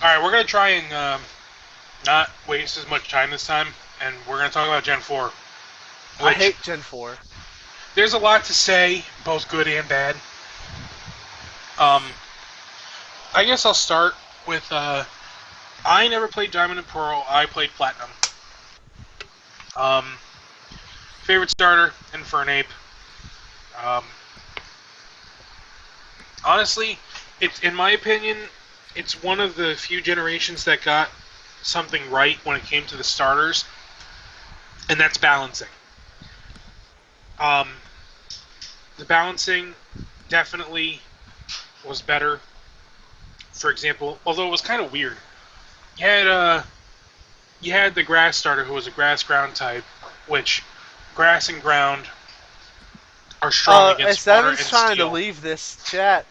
Alright, we're going to try and not waste as much time this time, and we're going to talk about Gen 4, I which hate Gen 4. there's a lot to say, both good and bad. Um, I guess I'll start with I never played Diamond and Pearl, I played Platinum. Um, Favorite starter, Infernape. Um, Honestly, it's in my opinion, it's one of the few generations that got something right when it came to the starters, and that's balancing. Um, the balancing definitely was better. For example, although it was kind of weird, you had you had the grass starter who was a grass ground type, which grass and ground are strong against water Seven's and trying to steel. leave this chat.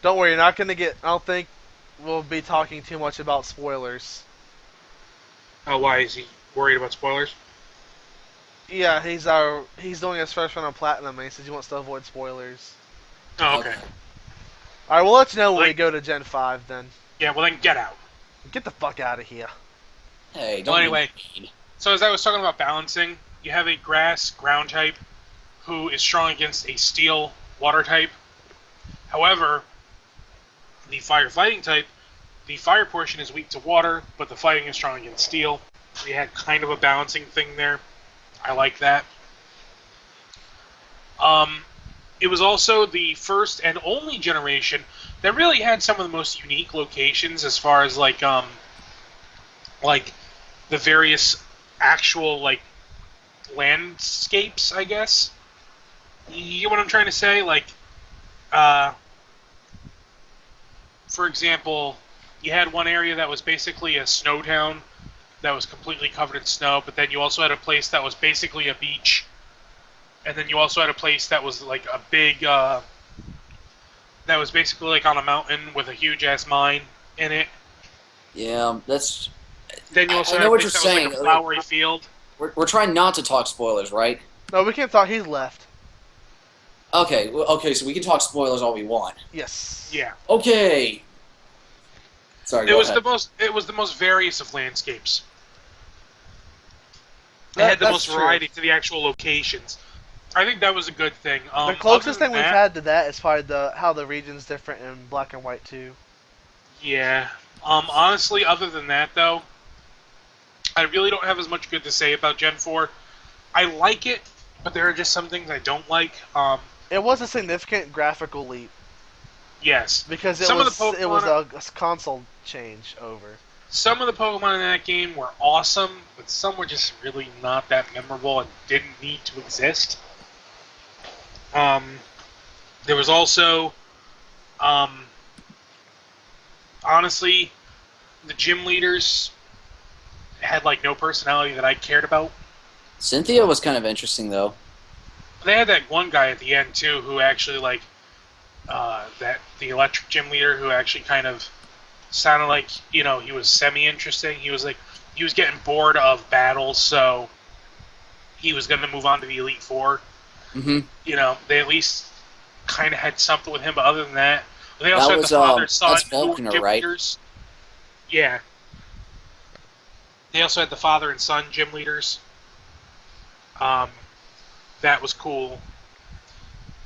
Don't worry, you're not gonna get. I don't think we'll be talking too much about spoilers. Oh, why is he worried about spoilers? Yeah, he's doing his first run on Platinum, and he says he wants to avoid spoilers. Oh, okay. Okay. All right, we'll let you know when we Like, go to Gen 5. Then yeah. Well, then get out. get the fuck out of here. Hey, Well, don't be anyway, mean. so as I was talking about balancing, you have a grass ground type who is strong against a steel water type. However, the firefighting type, the fire portion is weak to water, but the fighting is strong against steel. So you had kind of a balancing thing there. I like that. Um, it was also the first and only generation that really had some of the most unique locations as far as like the various actual like landscapes, I guess. You get what I'm trying to say? Like, uh, for example, you had one area that was basically a snow town that was completely covered in snow, but then you also had a place that was basically a beach, and then you also had a place that was like a big, that was basically like on a mountain with a huge ass mine in it. Yeah, that's. Then you also I had know a what you're place that was like a saying. Like, flowery field. we're trying not to talk spoilers, right? No, we can't talk. He's left. Okay, okay, so we can talk spoilers all we want. Yes. Yeah, Okay. Sorry, it go was ahead. the most. It was the most various of landscapes. It had the most That's true. variety to the actual locations. I think that was a good thing. The Other closest than thing we've that, had to that is probably the how the region's different in Black and White too. yeah. Honestly, other than that though, I really don't have as much good to say about Gen 4. I like it, but there are just some things I don't like. It was a significant graphical leap Yes, because some of the it was Pokemon, a console change over. some of the Pokemon in that game were awesome, but some were just really not that memorable and didn't need to exist. Um, there was also, um, honestly, the gym leaders had like no personality that I cared about. Cynthia was kind of interesting, though. They had that one guy at the end too, who actually like that the electric gym leader, who actually kind of sounded like he was semi interesting. He was like he was getting bored of battles, so he was going to move on to the Elite Four. Hmm. They at least kind of had something with him, but other than that, they That also had the was father son that's who were Volkner, gym right? leaders. Yeah, they also had the father and son gym leaders. Um, that was cool.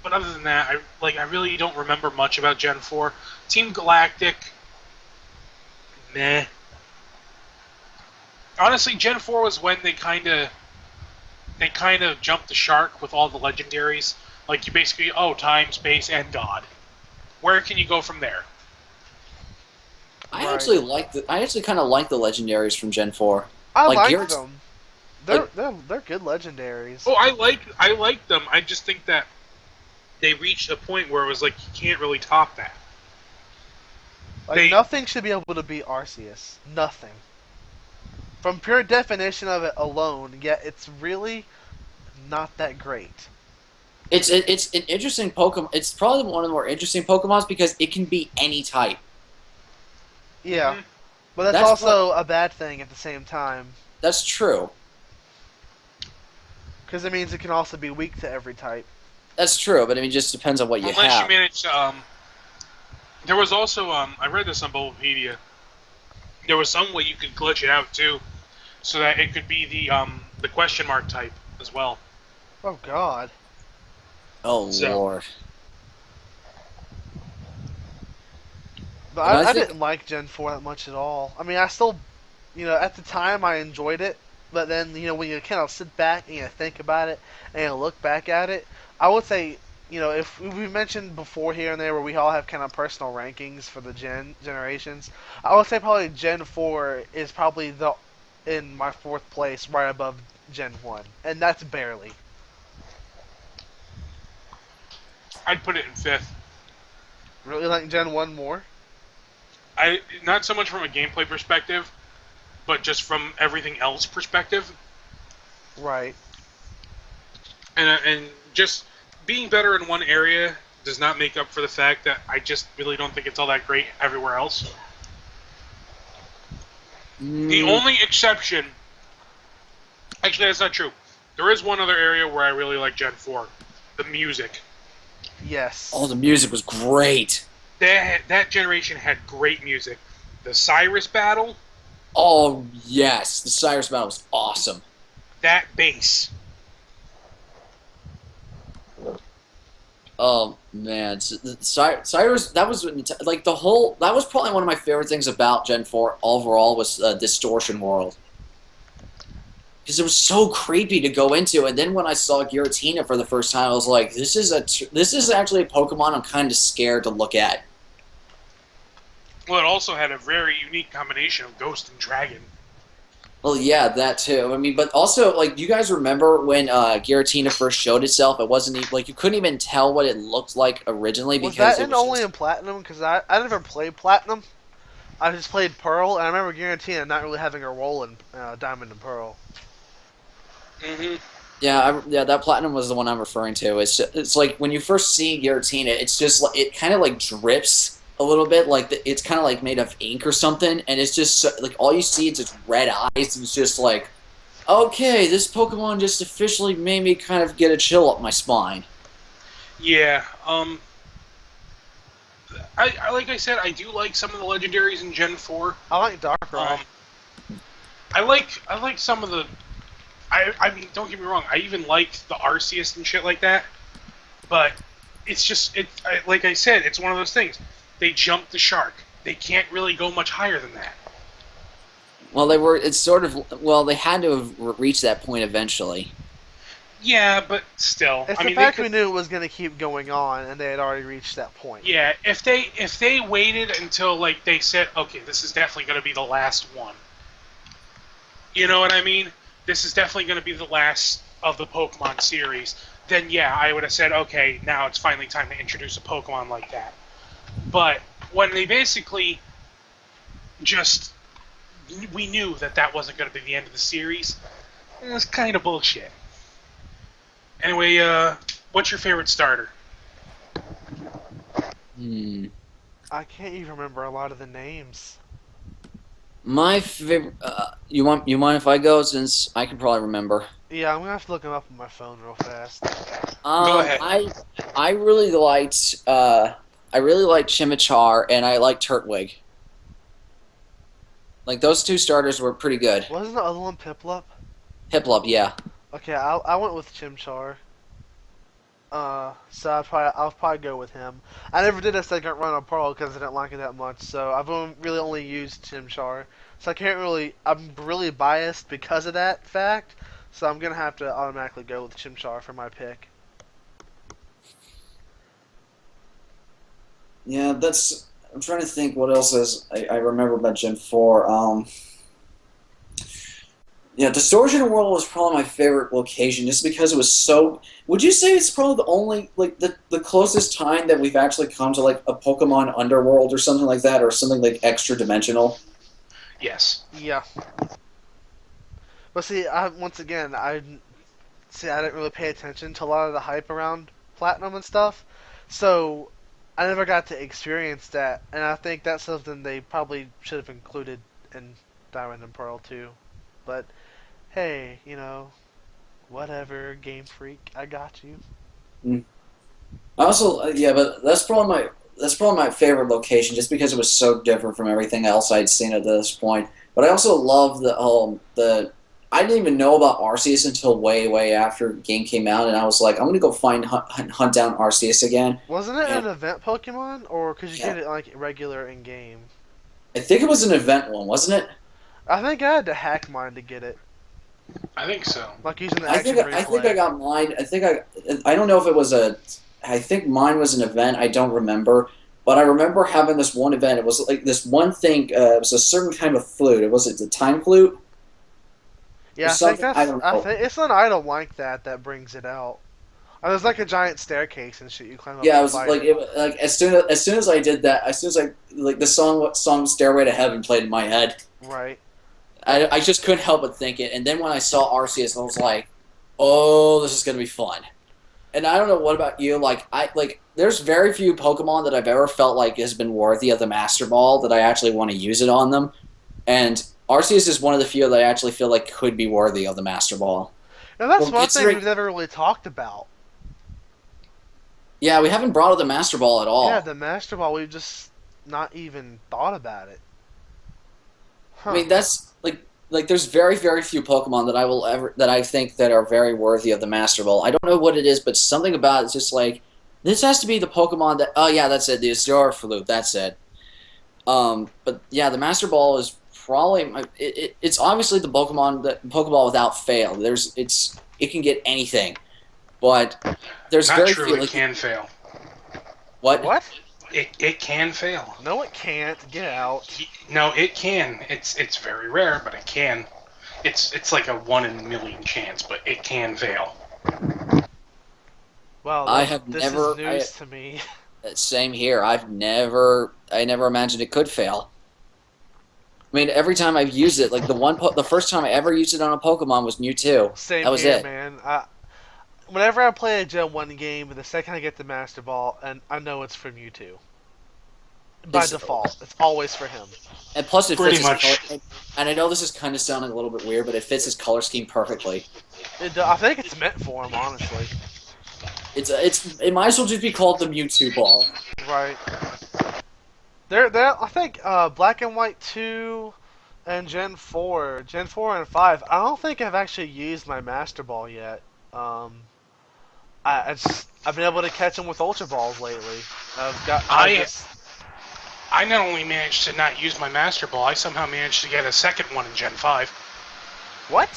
But other than that, I really don't remember much about Gen 4. Team Galactic, meh. Honestly, Gen 4 was when they kind of jumped the shark with all the legendaries. Like you basically time, space, and God. Where can you go from there? Right. I actually kind of like the legendaries from Gen 4. I Like liked Garrett's them. like They're good legendaries. Oh, I like them. I just think that they reached a point where it was like you can't really top that. Like They nothing should be able to beat Arceus. Nothing. From pure definition of it alone, yet it's really not that great. it's an interesting Pokemon. It's probably one of the more interesting Pokemons because it can be any type. Yeah, hmm but that's That's what also a bad thing at the same time that's true. because it means it can also be weak to every type. That's true, but I mean, it just depends on what you unless you have. manage to. There was also I read this on Bulbapedia. There was some way you could glitch it out too, so that it could be the question mark type as well. Oh God. Oh So lord. But And I I think didn't like Gen 4 that much at all. I mean, I still, at the time I enjoyed it, but then, when you kind of sit back and you think about it and you look back at it, I would say, if we mentioned before here and there where we all have kind of personal rankings for the generations, I would say probably Gen 4 is probably the in my fourth place, right above Gen 1, and that's barely. I'd put it in fifth. Really like Gen 1 more? I not so much from a gameplay perspective, but just from everything else perspective, Right. and just being better in one area does not make up for the fact that I just really don't think it's all that great everywhere else. The mm, only exception, actually, that's not true. There is one other area where I really like Gen 4, the music. oh, Yes. the music was great. That generation had great music. The Cyrus battle, Oh yes, the Cyrus battle was awesome. that bass. Oh man, Cyrus. That was like the whole. That was probably one of my favorite things about Gen 4 overall was Distortion World because it was so creepy to go into. And then when I saw Giratina for the first time, I was like, this is actually a Pokemon I'm kind of scared to look at. Well, it also had a very unique combination of Ghost and Dragon. Well, yeah, that too. I mean, but also, like, you guys remember when Giratina first showed itself? It wasn't even, like you couldn't even tell what it looked like originally Was because that it in was only just in Platinum? Because I never played Platinum. I just played Pearl, and I remember Giratina not really having a role in Diamond and Pearl. Mm-hmm. yeah, yeah. That Platinum was the one I'm referring to. It's like when you first see Giratina, it's just like it kind of like drips a little bit, like it's kind of like made of ink or something, and it's just like all you see is its red eyes. It's just like, okay, this Pokemon just officially made me kind of get a chill up my spine. Yeah. Like I said, I do like some of the legendaries in Gen 4. I like Darkrai. Um, I like some of the. I mean, don't get me wrong. I even liked the Arceus and shit like that. But it's just like I said, it's one of those things. They jumped the shark. They can't really go much higher than that. Well, they were. It's sort of. Well, they had to have reached that point eventually. Yeah, but still, It's I the mean, they fact could. we knew it was going to keep going on, and they had already reached that point. Yeah, if they waited until like they said, okay, this is definitely going to be the last one. You know what I mean? This is definitely going to be the last of the Pokemon series. Then yeah, I would have said, okay, now it's finally time to introduce a Pokemon like that. But when they basically just we knew that that wasn't going to be the end of the series, it was kind of bullshit. Anyway, what's your favorite starter? Hmm. I can't even remember a lot of the names. My favorite. You mind if I go since I can probably remember. Yeah, I'm going to have to look them up on my phone real fast. Go ahead. I really liked. I really liked Chimichar and I liked Turtwig. Like those two starters were pretty good. Wasn't the other one Piplup? Piplup, yeah. Okay, I went with Chimchar. So I'll probably go with him. I never did a second run on Pearl because I didn't like it that much. So I've really only used Chimchar. So I can't really. I'm really biased because of that fact. So I'm gonna have to automatically go with Chimchar for my pick. Yeah, that's. I'm trying to think what else I remember about Gen 4. Yeah, Distortion World was probably my favorite location just because it was so. Would you say it's probably the only, like, the closest time that we've actually come to, like, a Pokemon Underworld or something like that, or something, like, extra dimensional? Yes. Yeah, but see, once again, I didn't really pay attention to a lot of the hype around Platinum and stuff, so I never got to experience that, and I think that's something they probably should have included in Diamond and Pearl too. But hey, whatever, Game Freak, I got you. Mm. I also, yeah, but that's probably my that's probably my favorite location, just because it was so different from everything else I'd seen at this point. But I also love the. I didn't even know about Arceus until way after the game came out, and I was like, I'm gonna go hunt down Arceus again. Wasn't it And an event Pokemon, or could you yeah, get it like regular in game? I think it was an event one, wasn't it? I think I had to hack mine to get it, I think so. like using the I action think I replay. got mine. I don't know if it was a. I think mine was an event. I don't remember, but I remember having this one event. It was like this one thing. It was a certain kind of flute. It was it the time flute or Yeah, I think something. I that's. don't I know. think it's an item like that brings it out. And there's like a giant staircase and shit. You climb up Yeah, and it was fight like it. like as soon as I did that, as soon as I like the song "Stairway to Heaven" played in my head. Right. I just couldn't help but think it. And then when I saw Arceus, I was like, oh, this is gonna be fun. And I don't know what about you. There's very few Pokemon that I've ever felt like has been worthy of the Master Ball that I actually want to use it on them. And Arceus is one of the few that I actually feel like could be worthy of the Master Ball. Now that's Well, one thing considering, we've never really talked about. yeah, we haven't brought up the Master Ball at Yeah, all. the Master Ball. We've just not even thought about it. I Huh. mean, that's like there's very few Pokemon that I will ever that I think that are very worthy of the Master Ball. I don't know what it is, but something about it's just like this has to be the Pokemon that. Oh yeah, that's it. The Azure Flute. That's it. But yeah, the Master Ball is probably it's obviously the Pokeball without fail. It can get anything, but there's Not very true. few It like can fail. what. What? It can fail. No, it can't. Get out. No, it can. It's very rare, but it can. It's like a 1 in a million chance, but it can fail. Wow, I that have this is never. news to me. Same here. I never imagined it could fail. I mean, every time I've used it, like the first time I ever used it on a Pokemon was Mewtwo. Same That was here, it. man. Whenever I play a Gen 1 game, the second I get the Master Ball, and I know it's from Mewtwo. By It's default, it's always for him. and plus it fits Pretty his color. much. And I know this is kind of sounding a little bit weird, but it fits his color scheme perfectly. I think it's meant for him, honestly. It might as well just be called the Mewtwo Ball. Right. I think Black and White 2 and Gen 4 and 5. I don't think I've actually used my Master Ball yet. Um, I've been able to catch them with Ultra Balls lately. I I just I not only managed to not use my Master Ball, I somehow managed to get a second one in Gen 5. what?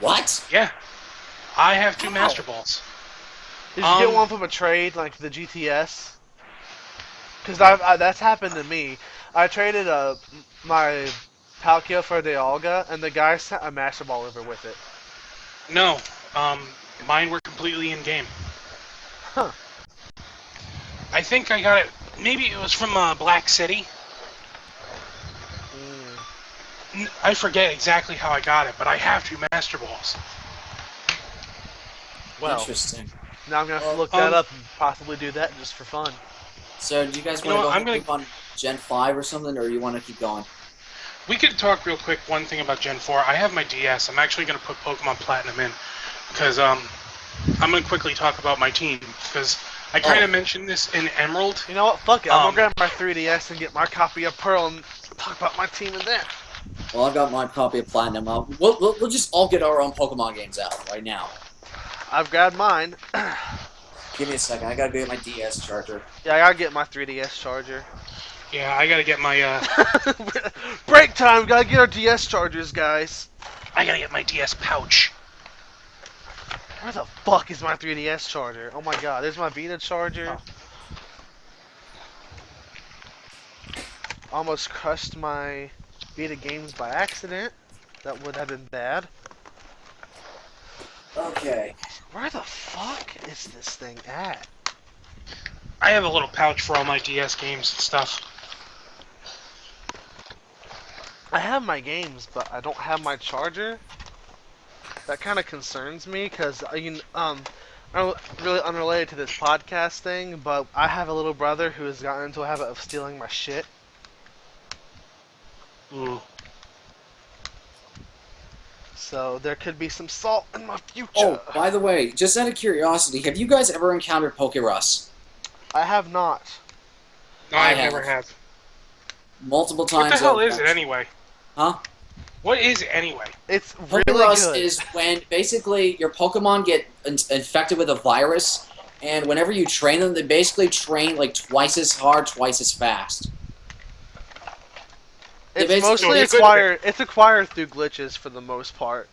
What? Yeah, I have two How? Master Balls. Did you get Um, one from a trade like the GTS? Because that's happened to me. I traded my Palkia for Dialga, and the guy sent a Master Ball over with it. no, mine were completely in game. Huh. I think I got it. Maybe it was from Black City. Mm. I forget exactly how I got it, but I have two Master Balls. Well, Interesting. now I'm gonna have to Well, look that up and possibly do that just for fun. so do you guys You want know to what? go ahead and move on Gen 5 or something, or you want to keep going? We could talk real quick. One thing about Gen 4. I have my DS. I'm actually gonna put Pokemon Platinum in because I'm gonna quickly talk about my team because I kind Oh, of mentioned this in Emerald. You know what? Fuck it. I'm gonna Um, grab my 3DS and get my copy of Pearl and talk about my team in that. well, I've got my copy of Platinum. We'll just all get our own Pokemon games out right now. I've grabbed mine. Give me a second. I gotta go get my DS charger. Yeah, I gotta get my 3DS charger. yeah, I gotta get my Break time. Gotta get our DS chargers, guys. DS pouch. Where the fuck is my 3DS charger? Oh my god, there's my Vita charger. Oh. Almost crushed my Vita games by accident. That would have been bad. Okay. Where the fuck is this thing at? I have a little pouch for all my DS games and stuff. I have my games, but I don't have my charger. That kind of concerns me because really unrelated to this podcast thing, but I have a little brother who has gotten into a habit of stealing my shit. Ooh. So there could be some salt in my future. Oh, by the way, just out of curiosity, have you guys ever encountered Pokerus? I have not. No, I I never have have. multiple What the times hell over. is it anyway? Huh? What is it anyway? It's really Pokerus good. is when basically your Pokemon get infected with a virus, and whenever you train them, they basically train like twice as hard, twice as fast. They It's basically So mostly it's a good thing. acquired through glitches for the most part.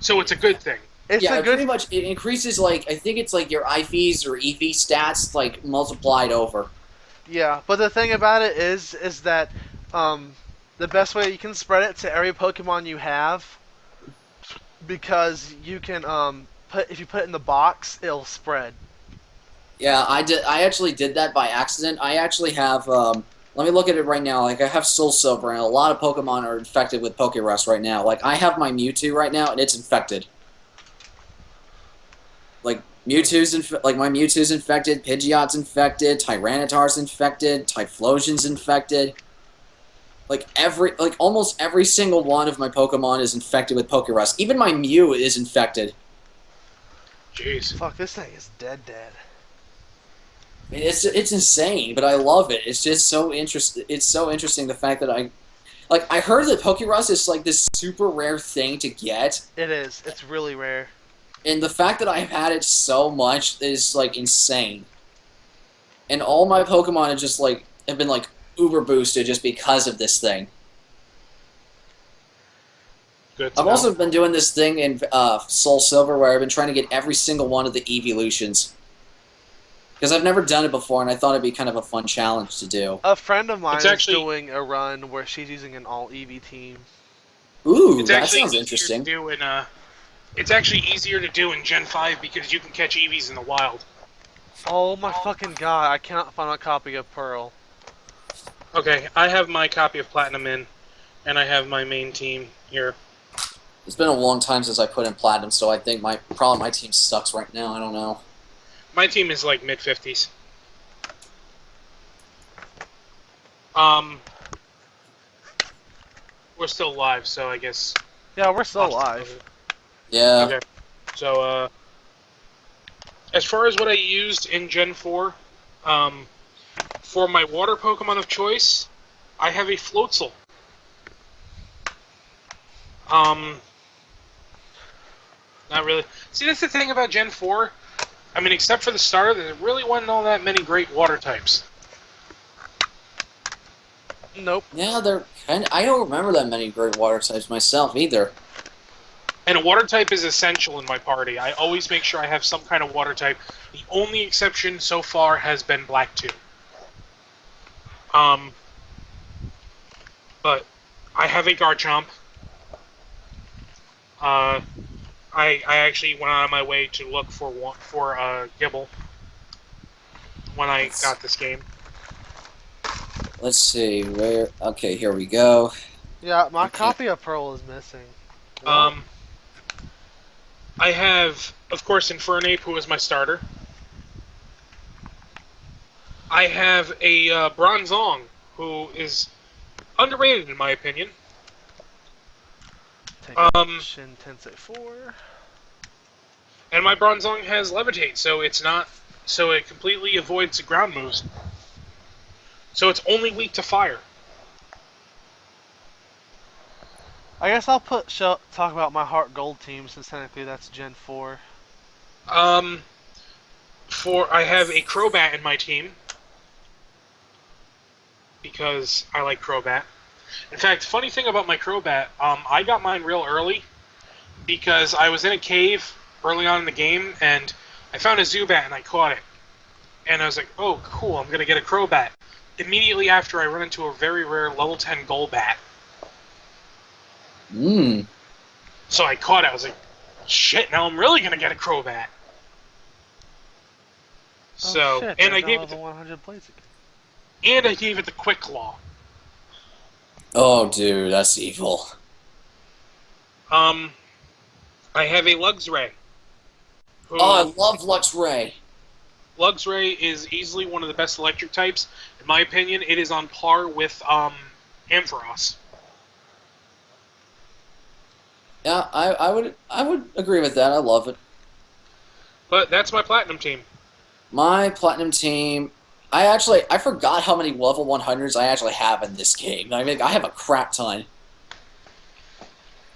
So it's a good thing. It's a yeah, good pretty much it increases like I think it's like your IVs or EV stats like multiplied over. Yeah, but the thing about it is that um, the best way you can spread it to every Pokemon you have, because you can put if you put it in the box, it'll spread. Yeah, I did. I actually did that by accident. I actually have. Let me look at it right now. Like I have Soul Silver, and a lot of Pokemon are infected with Pokerus right now. Like I have my Mewtwo right now, and it's infected. Like like my Mewtwo's infected, Pidgeot's infected, Tyranitar's infected, Typhlosion's infected. Like almost every single one of my Pokemon is infected with Pokerus. Even my Mew is infected. Jeez. Fuck, this thing is dead. I mean, it's insane, but I love it. It's just so interesting. It's so interesting the fact that I heard that Pokerus is like this super rare thing to get, It is. It's really rare. and the fact that I've had it so much is like insane. And all my Pokemon are just like have been like uber boosted just because of this thing. Good to I've know. also been doing this thing in Soul Silver where I've been trying to get every single one of the evolutions because I've never done it before, and I thought it'd be kind of a fun challenge to do. A friend of It's mine is actually doing a run where she's using an all EV team. Ooh, it's that actually sounds easier to interesting. do in it's actually easier to do in Gen 5 because you can catch Eevees in the wild. Oh my fucking god! I cannot find a copy of Pearl. Okay, I have my copy of Platinum in, and I have my main team here. It's been a long time since I put in Platinum, so I think my team sucks right now. I don't know. My team is like mid 50s. Um, we're still live, so I guess Yeah, we're still I'll still go alive. with it. Yeah, Okay, so as far as what I used in Gen 4, um, for my water Pokemon of choice, I have a Floatzel. Um, not really. See, that's the thing about Gen 4. I mean, except for the starter, there really wasn't all that many great water types. Nope. yeah, they're kind. I don't remember that many great water types myself either. And a water type is essential in my party. I always make sure I have some kind of water type. The only exception so far has been Black 2. Um, but I have a Garchomp. Uh, I actually went out of my way to look for Gibble when I Let's got this game. let's see where. Okay, here we go. Yeah, my Okay, copy of Pearl is missing. What? Um, I have, of course, Infernape, who is my starter. I have a Bronzong, who is underrated in my opinion. Take out Um, Shin Tensei 4. and my Bronzong has Levitate, so it's not, so it completely avoids ground moves. So it's only weak to fire. I guess I'll talk about my Heart Gold team since technically that's Gen 4. Um, for I have a Crobat in my team because I like Crobat. In fact, funny thing about my Crobat, I got mine real early because I was in a cave early on in the game and I found a Zubat and I caught it. And I was like, oh, cool, I'm going to get a Crobat. Immediately after, I run into a very rare level 10 Golbat. Hmm. So I caught it. I was like, shit, now I'm really going to get a Crobat. Oh So, shit, and there's I no gave it level 100 Blaziken. the Quick Claw. Oh, dude, that's evil. Um, I have a Luxray, Oh, I who love Luxray. Luxray is easily one of the best electric types. In my opinion, it is on par with Ampharos. Yeah, I would agree with that. I love it. But that's my Platinum team. My Platinum team. I forgot how many level 100s I actually have in this game. I mean, I have a crap ton.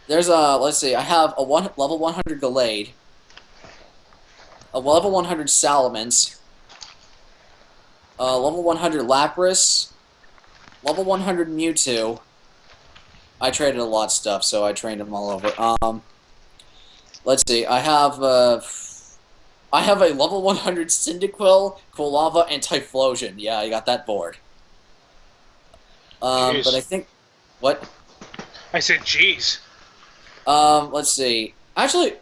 There's a let's see, I have a level 100 Gallade, a level 100 Salamence, a level 100 Lapras, level 100 Mewtwo. I traded a lot of stuff, so I trained them all over. Let's see, I have a level 100 Cyndaquil, Quilava, and Typhlosion. Yeah, I got that board. But I Jeez. think what? I said, jeez. Let's see. Actually,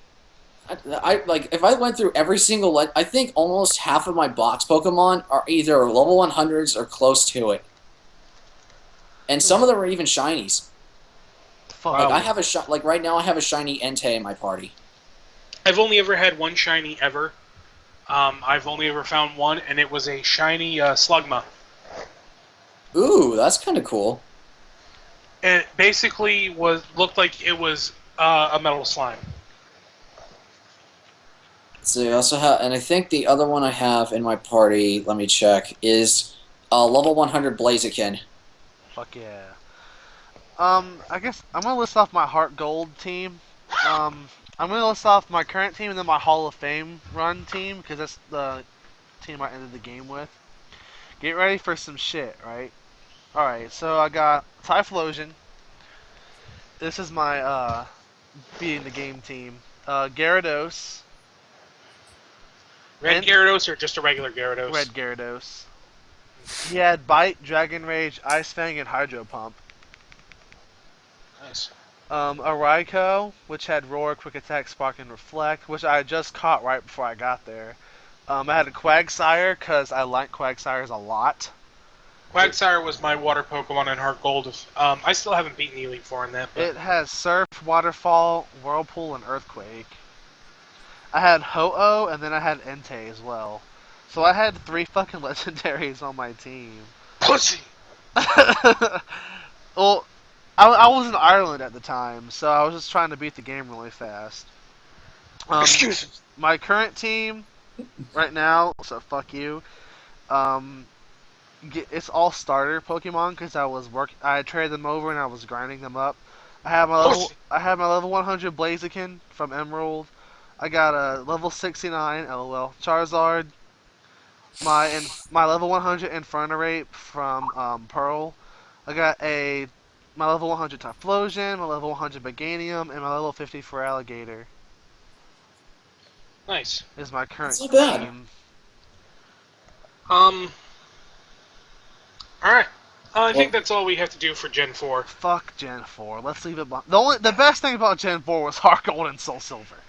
I like if I went through every single. I think almost half of my box Pokemon are either level 100s or close to it, and some of them are even shinies. Fuck Like I Wow. you. have like right now I have a shiny Entei in my party. I've only ever had one shiny ever. I've only ever found one, and it was a shiny Slugma. Ooh, that's kind of cool. And it basically was looked like it was a metal slime. So I also have, and I think the other one I have in my party. Let me check. Is level 100 Blaziken. Fuck yeah. I guess I'm gonna list off my Heart Gold team. I'm gonna list off my current team and then my Hall of Fame run team because that's the team I ended the game with. Get ready for some shit, right? All right, so I got Typhlosion. This is my beating the game team. Gyarados Red and Gyarados or just a regular Gyarados? Red Gyarados. He had Bite, Dragon Rage, Ice Fang, and Hydro Pump. Nice. A Raikou, which had Roar, Quick Attack, Spark, and Reflect, which I just caught right before I got there. I had a Quagsire because I like Quagsires a lot. It Quagsire was my water Pokemon in Heart Gold. I still haven't beaten the Elite Four in that, but it has Surf, Waterfall, Whirlpool, and Earthquake. I had Ho-Oh, and then I had Entei as well. So I had three fucking legendaries on my team. pussy. Well, I was in Ireland at the time, so I was just trying to beat the game really fast. Um, Excuse me. my current team right now, so fuck you. Um, it's all starter Pokemon because I traded them over and I was grinding them up. Pussy. I have my level 100 Blaziken from Emerald. I got a level 69 LOL Charizard. My level 100 Infernape from Pearl. I got a my level 100 Typhlosion, my level 100 Meganium, and my level 50 for Alligator Nice. is my That's current not bad. team. Um. All right. I think Well, that's all we have to do for Gen 4. Fuck Gen 4. Let's leave it. The best thing about Gen 4 was Heart Gold and Soul Silver.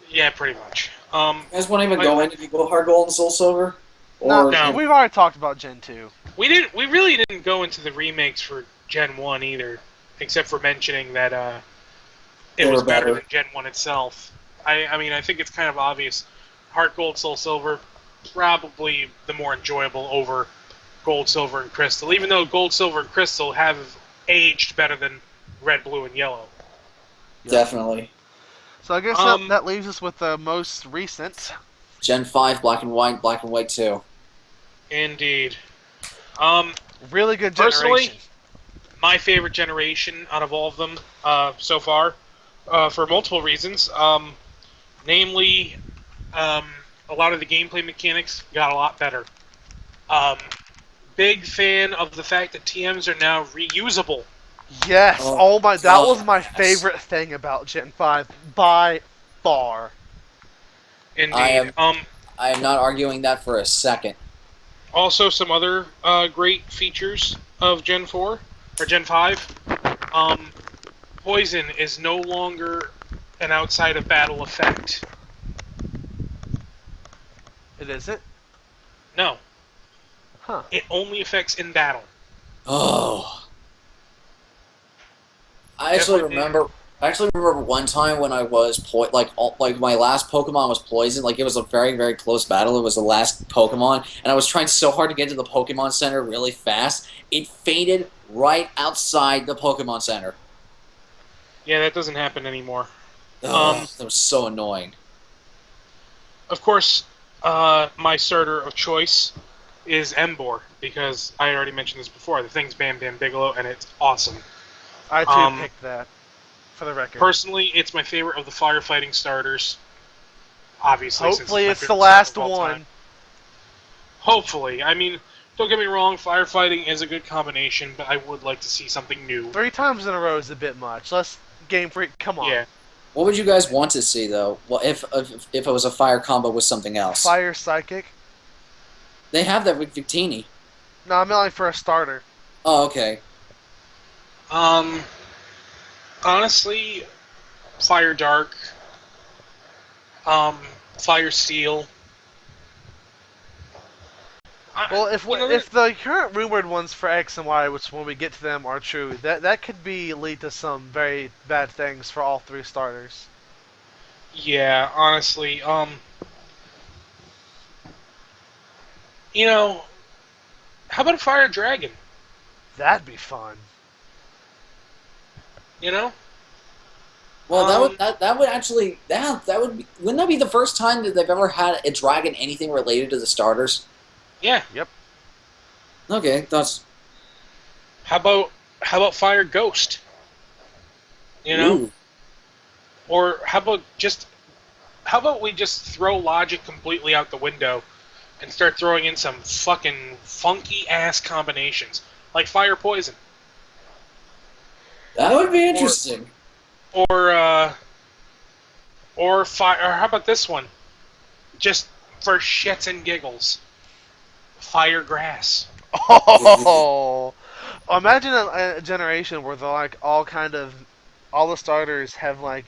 Yeah, pretty much. you guys won't even My go into people Heart Gold and Soul Silver, No, or no, we've already talked about Gen 2. we didn't. We really didn't go into the remakes for Gen 1 either, except for mentioning that it they was were better better. than Gen 1 itself. I mean, I think it's kind of obvious. Heart Gold, Soul Silver, probably the more enjoyable over Gold, Silver, and Crystal. Even though Gold, Silver, and Crystal have aged better than Red, Blue, and Yellow. Yep. Definitely. So I guess Um, that leaves us with the most recent. Gen 5, Black and White 2. indeed. Um, Really good personally, generation. my favorite generation out of all of them so far, for multiple reasons. Namely, um, a lot of the gameplay mechanics got a lot better. Um, big fan of the fact that TMs are now reusable. Yes. Oh, Oh my, that was God, my yes. favorite thing about Gen 5 by far. I Indeed. am I am not arguing that for a second. Also, some other great features of Gen 4 or Gen 5. Um, Poison is no longer an outside of battle effect. It isn't? No, Huh. it only affects in battle. Oh, I actually Definitely. remember. I actually remember one time when I was like my last Pokemon was poison. Like it was a very very close battle. It was the last Pokemon, and I was trying so hard to get to the Pokemon Center really fast. It fainted right outside the Pokemon Center. Yeah, that doesn't happen anymore. Oh, Um, that was so annoying. of course, my starter of choice, is Embor, because I already mentioned this before. The thing's Bam Bam Bigelow, and it's awesome. I too Um, picked that, for the record. Personally, it's my favorite of the firefighting starters. Obviously, since Hopefully it's my it's the favorite starter last of all time. one. Hopefully. I mean, don't get me wrong, firefighting is a good combination, but I would like to see something new. 3 times in a row is a bit much. Let's Game Freak, come on. Yeah. What would you guys want to see though? Well, if it was a fire combo with something else, Fire Psychic. they have that with Victini. No, I'm only for a starter. Oh, okay. Um, Honestly, Fire Dark, um, Fire Steel. Well, You know, if the current rumored ones for X and Y, which when we get to them are true, that could be lead to some very bad things for all 3 starters. yeah, honestly, you know, how about a Fire Dragon? That'd be fun. You know, Well, um, that would actually that would be, wouldn't that be the first time that they've ever had a dragon anything related to the starters? yeah. Yep. Okay, that's How about Fire Ghost? You know, ooh. or how about we just throw logic completely out the window and start throwing in some fucking funky ass combinations like Fire Poison That would be or interesting. or uh, or fire. Or how about this one? Just for shits and giggles, Fire Grass. Ooh. Oh, imagine a generation where they're like all the starters have like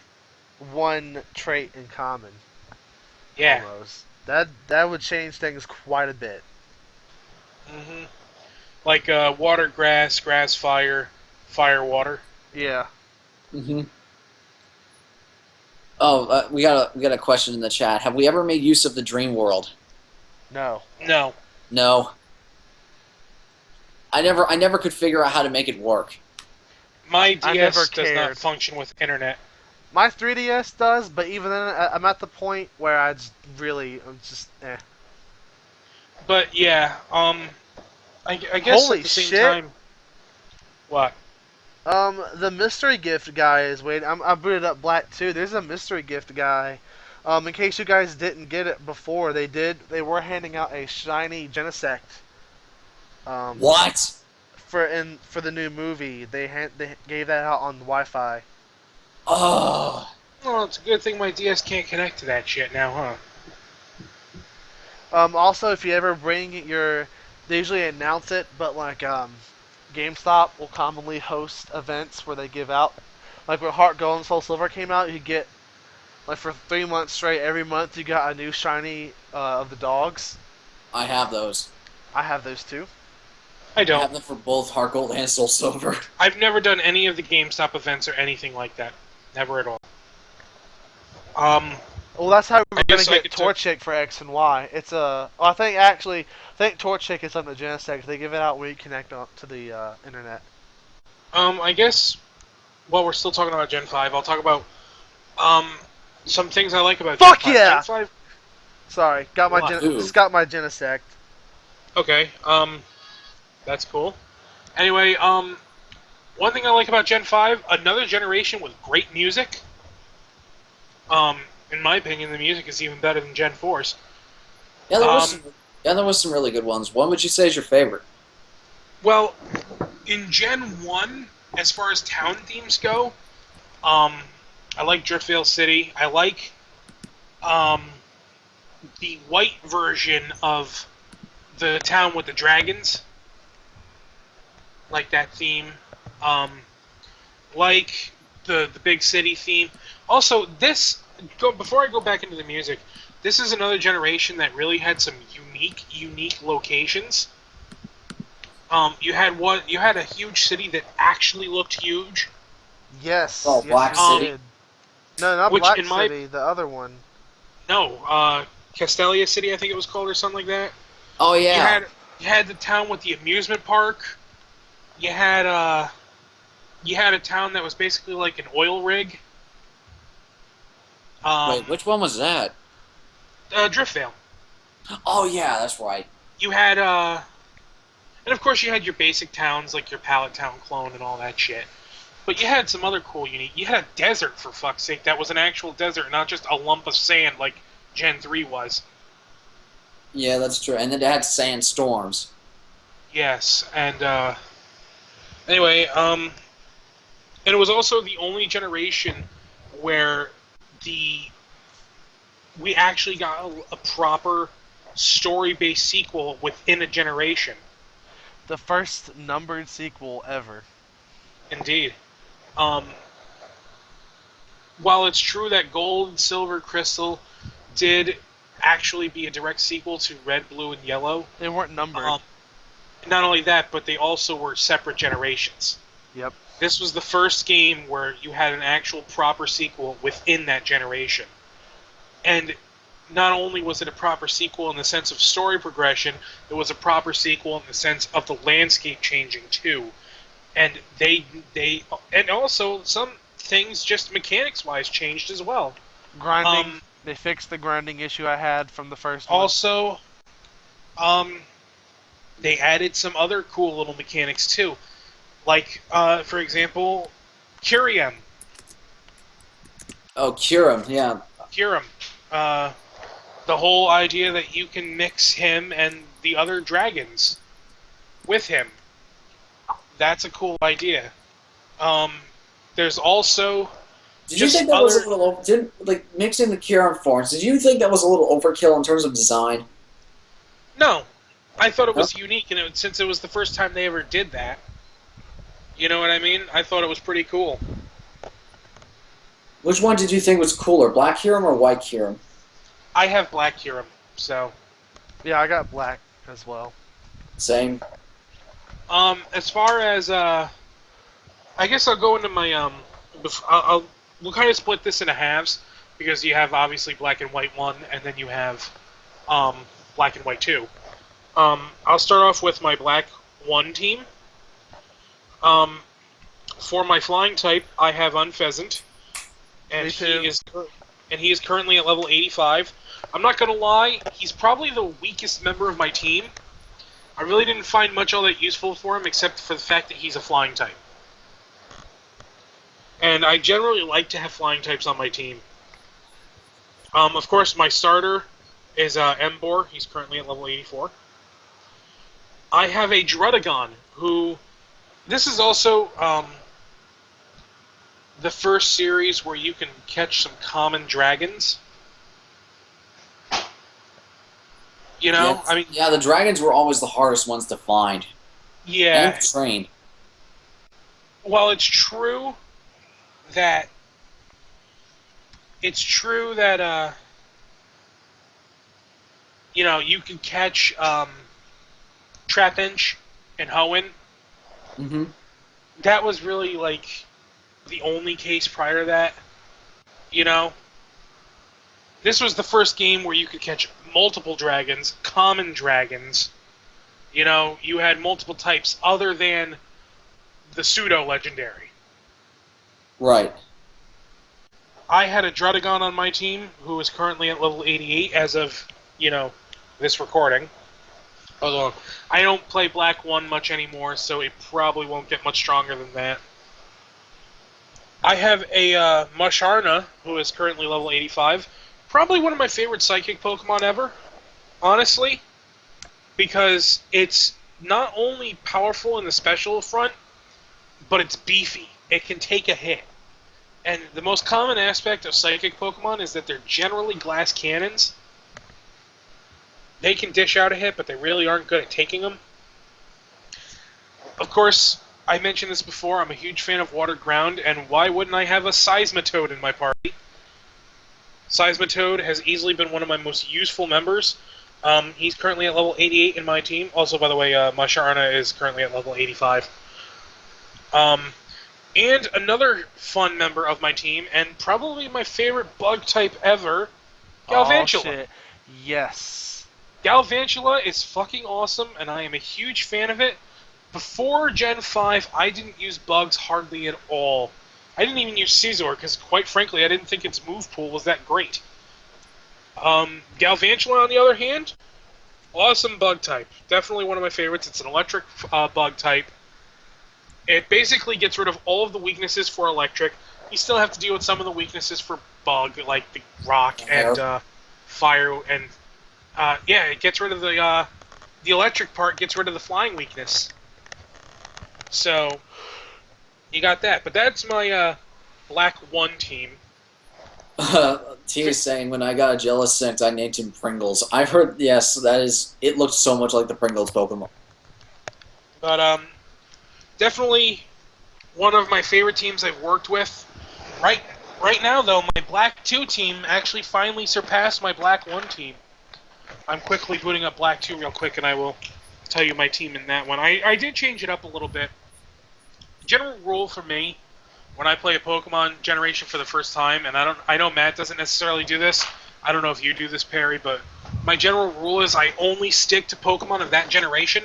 one trait in common. Yeah. Almost. That would change things quite a bit. Like water, grass, grass, fire, fire, water. Yeah. Hmm. Oh, we got a question in the chat. Have we ever made use of the dream world? No. No, No, I never could figure out how to make it work. my I never DS does not cared. function with internet. My 3DS does, but even then, I'm at the point where I'm just, eh. But yeah, I guess at Holy the same shit! time, what? The mystery gift guy is waiting. I booted up Black too. There's a mystery gift guy. In case you guys didn't get it before, they were handing out a shiny Genesect. Um, What? for the new movie, they gave that out on Wi-Fi. Oh, Well, it's a good thing my DS can't connect to that shit now, huh? Also, if you ever bring your, they usually announce it, but like GameStop will commonly host events where they give out, like when Heart Gold and Soul Silver came out, you get like for 3 months straight, every month you got a new shiny of the dogs. I have those. I have those too. I I don't. have them for both Heart Gold and Soul Silver. I've never done any of the GameStop events or anything like that. Never at all. Um, Well, that's how I we're gonna guess I get could. T- Torchic for X and Y. It's a. I think actually, I think Torchic is on the Genesect. They give it out when you connect to the internet. I guess while we're still talking about Gen 5, I'll talk about um some things I like about Gen Fuck 5. Gen yeah! 5. Sorry, What? just Ooh. got my Genesect. Okay. That's cool. Anyway, one thing I like about Gen 5, another generation with great music. In my opinion, the music is even better than Gen 4's. Yeah, Um, there was some really good ones. What would you say is your favorite? well, in Gen 1, as far as town themes go, um, I like Driftvale City. I like um, the white version of the town with the dragons, like that theme. Um, like the big city theme. Also, before I go back into the music, this is another generation that really had some unique locations. You had a huge city that actually looked huge. Yes, Oh, yes Black you Um, City. did. No, not which Black in my City, the other one. no, Castelia City, I think it was called, or something like that. Oh You yeah. had you had the town with the amusement park. You had you had a town that was basically like an oil rig. Um, Wait, which one was that? Driftvale. Oh yeah, that's right. you had and of course you had your basic towns like your Pallet Town clone and all that shit. But you had some other cool unique. You had a desert for fuck's sake that was an actual desert, not just a lump of sand like Gen 3 was. Yeah, that's true. And then they had sandstorms. Yes, and anyway, and it was also the only generation where the we actually got a proper story-based sequel within a generation. The first numbered sequel ever. Indeed. Um, while it's true that Gold and Silver Crystal did actually be a direct sequel to Red, Blue, and Yellow, They weren't numbered. um, not only that, but they also were separate generations. Yep. This was the first game where you had an actual proper sequel within that generation. And not only was it a proper sequel in the sense of story progression, it was a proper sequel in the sense of the landscape changing too. And they and also some things just mechanics wise changed as well. Grinding. Um, They fixed the grinding issue I had from the first one. also, um, they added some other cool little mechanics too, like for example, Curium. Oh, Curum, yeah. Curium. Uh, the whole idea that you can mix him and the other dragons with him. That's a cool idea. Um, there's also Did you just think that was a other. little didn't like mixing the Curum forms? Did you think that was a little overkill in terms of design? No, I thought it No? was unique, and since it was the first time they ever did that, you know what I mean? I thought it was pretty cool. Which one did you think was cooler, Black Curum or White Curum? I have Black Curum, so Yeah, I got black as well. Same. as far as I guess I'll go into my we'll kind of split this into halves because you have obviously Black and White one, and then you have um, Black and White two. I'll start off with my Black one team. Um, for my flying type, I have Unpheasant, and Me too. he is currently at level 85. I'm not gonna lie, he's probably the weakest member of my team. I really didn't find much all that useful for him, except for the fact that he's a flying type. And I generally like to have flying types on my team. Of course, my starter is Embor. He's currently at level 84. I have a Drudagon, who... This is also the first series where you can catch some common dragons. You Yeah, know? I mean, yeah. The dragons were always the hardest ones to find and yeah. train. While that... It's true that, you can catch Trapinch and Hoenn. Hmm. That was really, like, the only case prior to that. You know? This was the first game where you could catch multiple dragons, common dragons. You had multiple types other than the pseudo-legendary. Right. I had a Drudagon on my team who is currently at level 88 as of, this recording. Although, I don't play Black 1 much anymore, so it probably won't get much stronger than that. I have a Musharna, who is currently level 85. Probably one of my favorite psychic Pokemon ever, honestly, because it's not only powerful in the special front, but it's beefy. It can take a hit. And the most common aspect of psychic Pokemon is that they're generally glass cannons. They can dish out a hit, but they really aren't good at taking them. Of course, I mentioned this before, I'm a huge fan of Water Ground, and why wouldn't I have a Seismitoad in my party? Seismitoad has easily been one of my most useful members. He's currently at level 88 in my team. Also, by the way, Masharana is currently at level 85. And another fun member of my team, and probably my favorite bug type ever, Oh Galvantula. shit. Yes. Galvantula is fucking awesome, and I am a huge fan of it. Before Gen 5, I didn't use bugs hardly at all. I didn't even use Scizor, because quite frankly, I didn't think its move pool was that great. Galvantula, on the other hand, Awesome bug type. Definitely one of my favorites. It's an electric bug type. It basically gets rid of all of the weaknesses for electric. You still have to deal with some of the weaknesses for bug, like the rock and Hair. fire, and yeah, it gets rid of the electric part. Gets rid of the flying weakness. So you got that. But that's my black one team. T is saying when I got a jealous scent, I named him Pringles. I've heard, yes, that is. It looked so much like the Pringles Pokemon. But definitely one of my favorite teams I've worked with. Right, right now though, my black two team actually finally surpassed my black one team. I'm quickly booting up black two real quick, and I will tell you my team in that one. I did change it up a little bit. General rule for me when I play a Pokemon generation for the first time, and I know Matt doesn't necessarily do this. I don't know if you do this, Perry, but my general rule is I only stick to Pokemon of that generation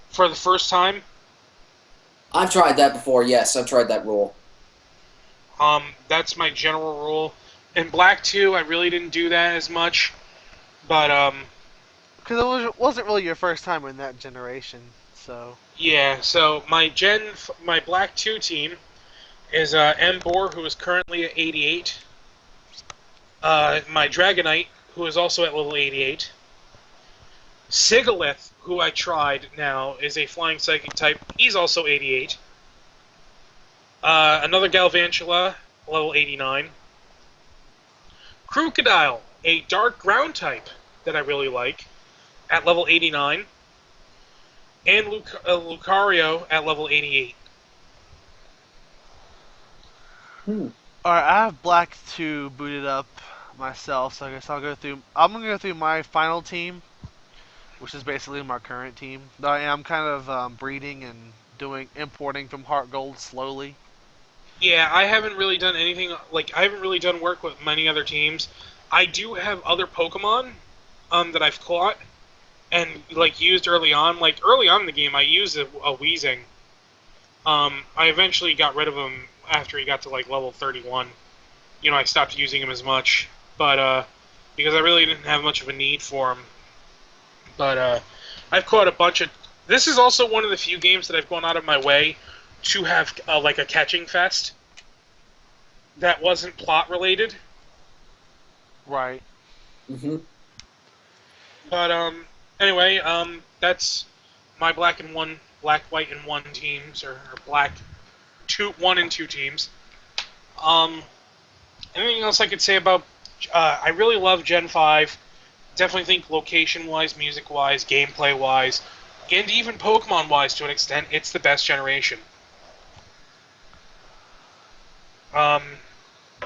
for the first time. I've tried that before. Yes, I've tried that rule. That's my general rule. In Black 2, I really didn't do that as much, but Because wasn't really your first time in that generation, so. yeah. So my Black 2 team is Embor, who is currently at 88. My Dragonite, who is also at level 88. Sigalith, who I tried now, is a flying psychic type. He's also 88. Another Galvantula, level 89. Crocodile, a dark ground type that I really like, at level 89. And Lucario at level 88. Hmm. Alright, I have Black 2 booted up myself, so I guess I'll go through. I'm gonna go through my final team, which is basically my current team. I am kind of breeding and importing from Heart Gold slowly. Yeah, I haven't really done anything, like, I haven't really done work with many other teams. I do have other Pokemon that I've caught and, like, used early on. Like, early on in the game, I used a Weezing. I eventually got rid of him after he got to, like, level 31. I stopped using him as much, but, because I really didn't have much of a need for him. But, I've caught a bunch of. This is also one of the few games that I've gone out of my way to have, like, a catching fest that wasn't plot related. Right. Hmm. But anyway, that's my black, white, and one teams, or black two, one and two teams. Um, anything else I could say about? I really love Gen 5. Definitely think location wise, music wise, gameplay wise, and even Pokemon wise to an extent, it's the best generation. Um,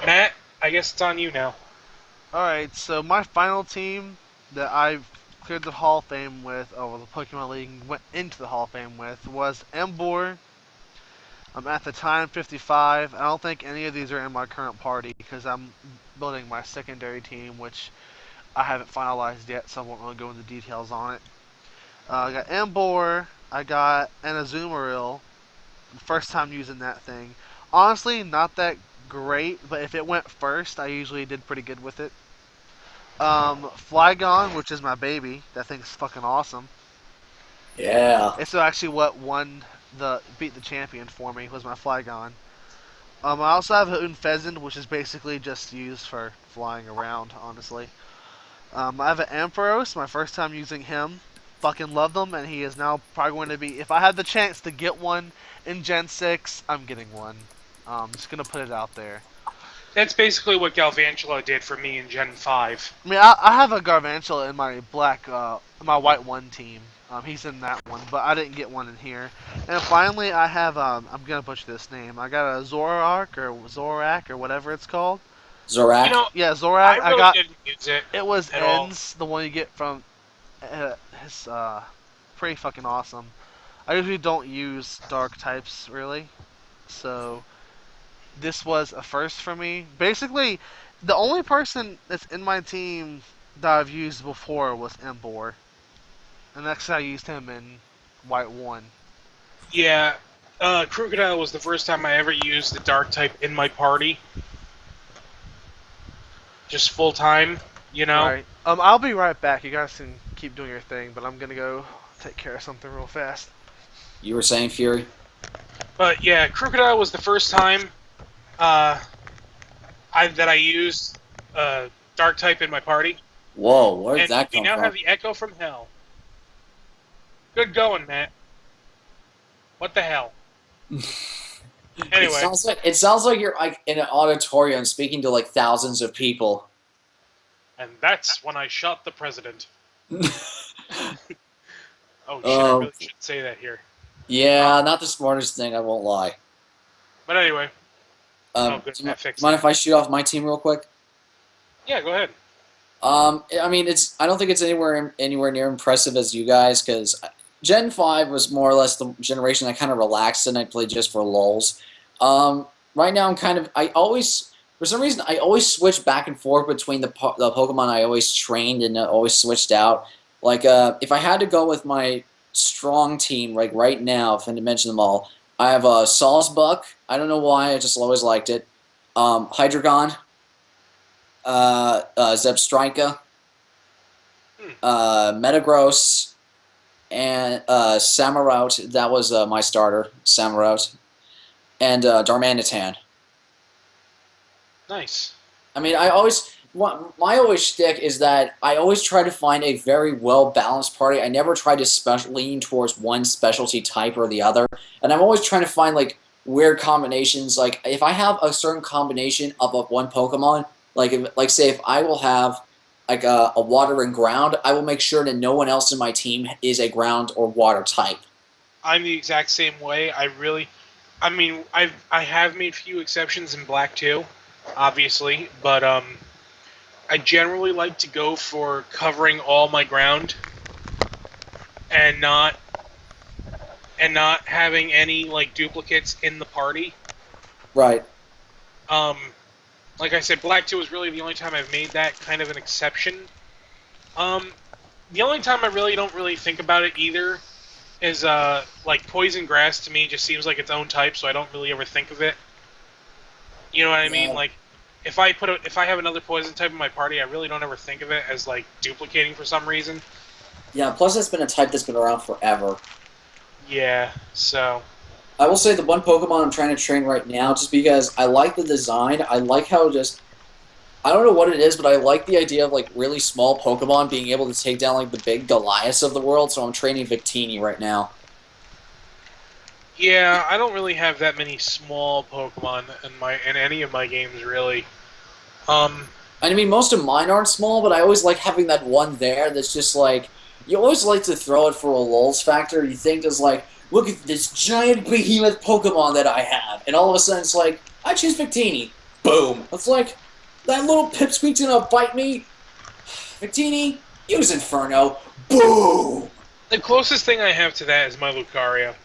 Matt, I guess it's on you now. Alright, so my final team that I've cleared the Hall of Fame with, or the Pokemon League went into the Hall of Fame with, was Emboar. I'm at the time 55. I don't think any of these are in my current party because I'm building my secondary team, which I haven't finalized yet, so I won't really go into details on it. I got Embor. I got an Azumarill. First time using that thing. Honestly, not that great, but if it went first, I usually did pretty good with it. Flygon, which is my baby. That thing's fucking awesome. Yeah. It's actually what beat the champion for me was my Flygon. I also have Hoon Pheasant, which is basically just used for flying around, honestly. I have an Ampharos, my first time using him. Fucking love them, and he is now probably going to be. If I had the chance to get one in Gen 6, I'm getting one. Just gonna put it out there. That's basically what Galvantula did for me in Gen 5. I mean, I have a Garvantula in my white one team. He's in that one, but I didn't get one in here. And finally, I have I'm gonna butcher this name. I got a Zorak or whatever it's called. You Zorak. know, Yeah, I Zorak. I really got didn't use it it was at all. ends the one you get from his pretty fucking awesome. I usually don't use dark types really, so this was a first for me. Basically, the only person that's in my team that I've used before was Embor, and that's how I used him in White One. Yeah, Crocodile was the first time I ever used the Dark type in my party, just full time. You know, Right. I'll be right back. You guys can keep doing your thing, but I'm gonna go take care of something real fast. You were saying Fury? But yeah, Crocodile was the first time uh, that I used Dark type in my party, Whoa, where did and that we come now from? have the Echo from Hell. Good going, Matt. What the hell? It Anyway, sounds like you're like in an auditorium speaking to like thousands of people. and that's when I shot the president. Oh shit, I um, really shouldn't say that here. yeah, not the smartest thing. I won't lie. But anyway, oh good, Do Matt you fixed mind it. if I shoot off my team real quick? Yeah, go ahead. I mean, it's. I don't think it's anywhere near impressive as you guys because Gen 5 was more or less the generation I kind of relaxed and I played just for lulz. Right now, I'm kind of. I always, for some reason, I always switch back and forth between the Pokemon I always trained and always switched out. Like, if I had to go with my strong team, like right now, if I had to mention them all, I have Sawsbuck. I don't know why, I just always liked it. Hydreigon, Zebstrika, Hmm, Metagross, and Samurott. That was my starter, Samurott, and Darmanitan. nice. I mean, my always shtick is that I always try to find a very well balanced party. I never try to lean towards one specialty type or the other, and I'm always trying to find like weird combinations. Like if I have a certain combination of one Pokemon, like say if I will have like a water and ground, I will make sure that no one else in my team is a ground or water type. I'm the exact same way. I mean, I have made few exceptions in Black too, obviously, but I generally like to go for covering all my ground and not having any like duplicates in the party. Right. Um, like I said, Black 2 is really the only time I've made that kind of an exception. Um, the only time I really don't really think about it either is like Poison Grass to me just seems like its own type, so I don't really ever think of it. You know what I mean? Yeah. Like if I have another poison type in my party, I really don't ever think of it as like duplicating for some reason. Yeah. Plus, it's been a type that's been around forever. Yeah, so I will say the one Pokemon I'm trying to train right now, just because I like the design. I like how just I don't know what it is, but I like the idea of like really small Pokemon being able to take down like the big Goliaths of the world. So I'm training Victini right now. yeah, I don't really have that many small Pokemon in any of my games really. Um, I mean, most of mine aren't small, but I always like having that one there that's just like you always like to throw it for a lulz factor. You think it's like, look at this giant behemoth Pokemon that I have, and all of a sudden it's like, I choose Victini. Boom! It's like that little pipsqueak's gonna bite me. Victini, use Inferno. Boom! the closest thing I have to that is my Lucario.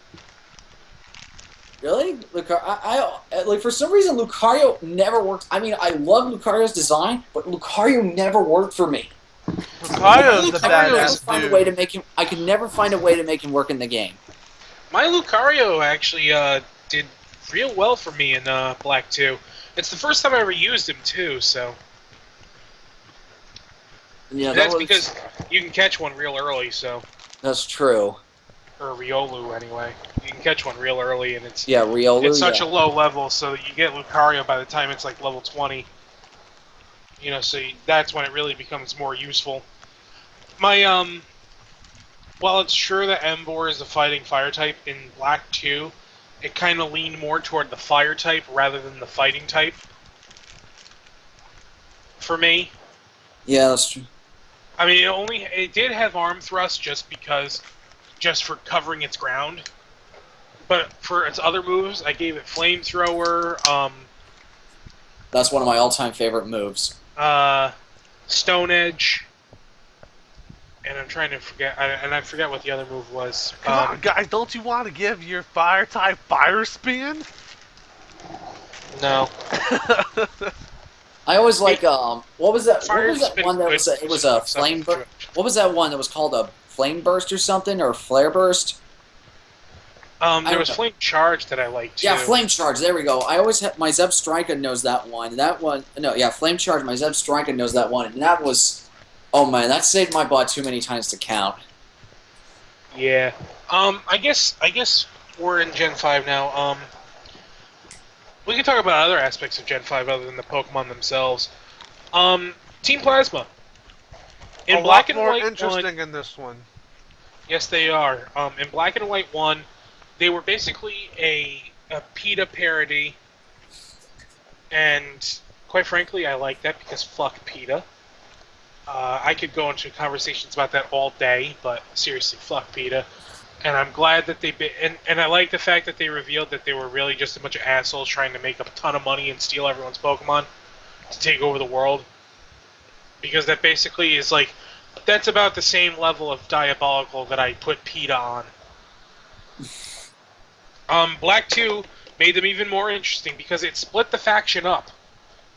Really? Like for some reason Lucario never worked. I mean, I love Lucario's design, but Lucario never worked for me. Like My Lucario's the I could Lucario never is badass find a way dude. to make him. I could never find a way to make him work in the game. my Lucario actually did real well for me in Black 2. It's the first time I ever used him too, so Yeah, that's because you can catch one real early, so that's true. or Riolu anyway. You can catch one real early, and Yeah, it's Riolu. such Yeah, a low level, so you get Lucario by the time it's like level 20. You know, so that's when it really becomes more useful. My while it's true that Emboar is a fighting fire type in Black 2, it kind of leaned more toward the fire type rather than the fighting type for me. yeah, that's true. I mean, it did have arm thrust just for covering its ground, but for its other moves, I gave it flamethrower, That's one of my all-time favorite moves. uh, Stone Edge, and I'm trying to forget, and I forget what the other move was. Come on, guys, don't you want to give your fire type fire spin? No, I always I mean, like what was that? What Fire was that Spin one that could was it was a put something flame to burst? it. What was that one that was called a flame burst or something or flare burst? I There don't was know. Flame Charge that I liked Yeah, too. flame charge. There we go. I always have my Zebstrika knows that one. That one, no, yeah, flame charge. My Zebstrika knows that one, and that was Oh man, that saved my butt too many times to count. Yeah. I guess we're in Gen 5 now. We can talk about other aspects of Gen 5 other than the Pokemon themselves. Um, Team Plasma. A In Black lot and more White 1, interesting in this one. yes they are. In Black and White 1, they were basically a PETA parody, and quite frankly, I like that because fuck PETA. I could go into conversations about that all day, but seriously, fuck PETA. And I'm glad that and I like the fact that they revealed that they were really just a bunch of assholes trying to make a ton of money and steal everyone's Pokemon to take over the world. Because that basically is like, that's about the same level of diabolical that I put PETA on. Black 2 made them even more interesting because it split the faction up.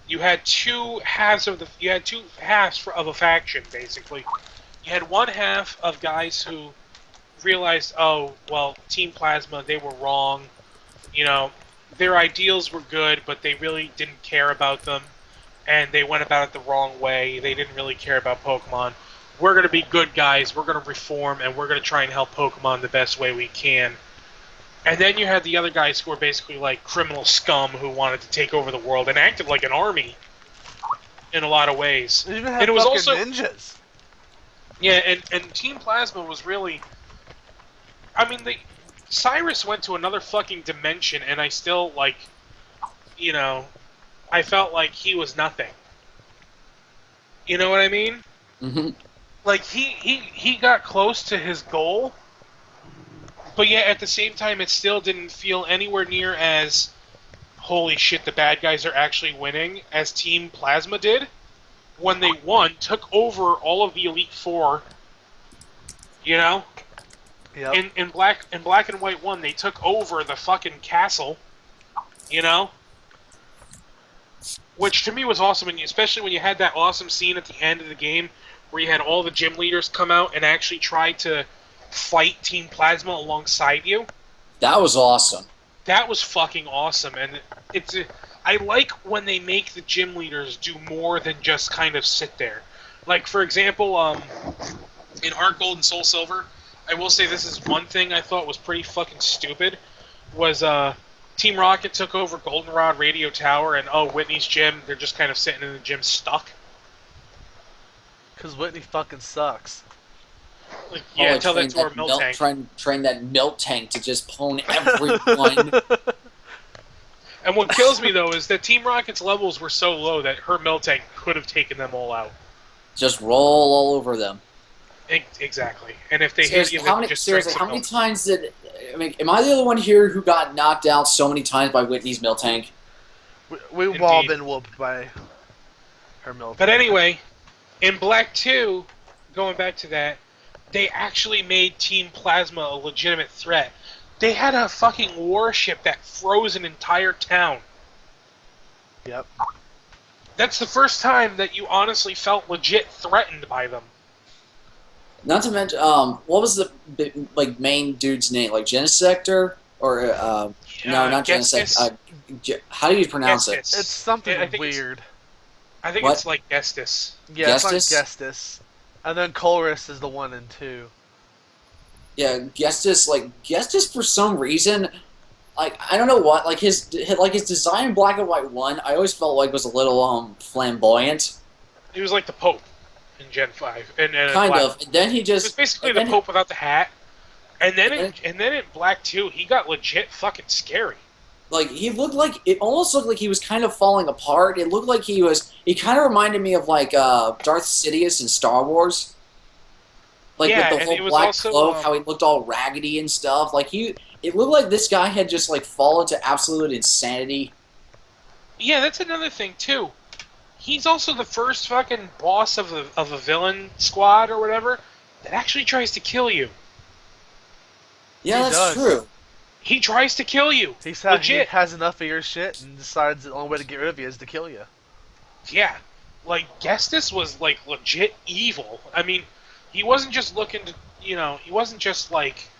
You had two halves of a faction basically. You had one half of guys who realized, oh well, Team Plasma, they were wrong. You know, their ideals were good, but they really didn't care about them, and they went about it the wrong way. They didn't really care about Pokemon. We're going to be good guys. We're going to reform, and we're going to try and help Pokemon the best way we can. And then you had the other guys who were basically like criminal scum who wanted to take over the world and acted like an army in a lot of ways. They even And have it was fucking also, ninjas. yeah, and Team Plasma was really, I mean, Cyrus went to another fucking dimension, and I still like, you know, I felt like he was nothing. You know what I mean? Hmm. Like he got close to his goal, but yet at the same time, it still didn't feel anywhere near as holy shit, the bad guys are actually winning as Team Plasma did when they won, took over all of the Elite Four. You know, Yep. in Black and White 1, they took over the fucking castle. You know, which to me was awesome, and especially when you had that awesome scene at the end of the game where you had all the gym leaders come out and actually try to fight Team Plasma alongside you. That was awesome. That was fucking awesome, and it's I like when they make the gym leaders do more than just kind of sit there. Like for example, in Heart Gold and Soul Silver, I will say this is one thing I thought was pretty fucking stupid. Was Team Rocket took over Goldenrod Radio Tower, and oh, Whitney's gym, they're just kind of sitting in the gym stuck. Because Whitney fucking sucks. Like, yeah, Probably tell that train to our that milk milk tank. train that milk tank to just pwn everyone. And what kills me though is that Team Rocket's levels were so low that her milk tank could have taken them all out. Just roll all over them. Exactly. And if they hit you, they would just drink Seriously, some how many milk. times did I mean? Am I the only one here who got knocked out so many times by Whitney's milk tank? We've all Indeed. been whooped by her milk But tank. anyway, in Black 2, going back to that, they actually made Team Plasma a legitimate threat. They had a fucking warship that froze an entire town. Yep. That's the first time that you honestly felt legit threatened by them. Not to mention, what was the like main dude's name? Like Genesector or no, not Genesect. Gestis. How do you pronounce it? It's Gestis. something weird. I think What? it's like Gestis. Yeah, it's not Gestus? Gestus. And then Colress is the 1 and 2. Yeah, Gestus for some reason, like I don't know what, like his design in Black and White 1, I always felt like was a little flamboyant. He was like the Pope in Gen 5 and Kind Black. of. And then he He was just basically and the then Pope without the hat. and then And then in Black 2, he got legit fucking scary. like he looked like it almost looked like he was kind of falling apart. It looked like he kind of reminded me of like Darth Sidious in Star Wars. Like with Yeah, the and whole it was black also cloak, how he looked all raggedy and stuff. It looked like this guy had just like fallen to absolute insanity. yeah, that's another thing too. He's also the first fucking boss of a villain squad or whatever that actually tries to kill you. Yeah, He that's does. true. He tries to kill you. He Legit. has enough of your shit and decides the only way to get rid of you is to kill you. Yeah. Like Gestus was like legit evil. I mean, he wasn't just looking to, he wasn't just like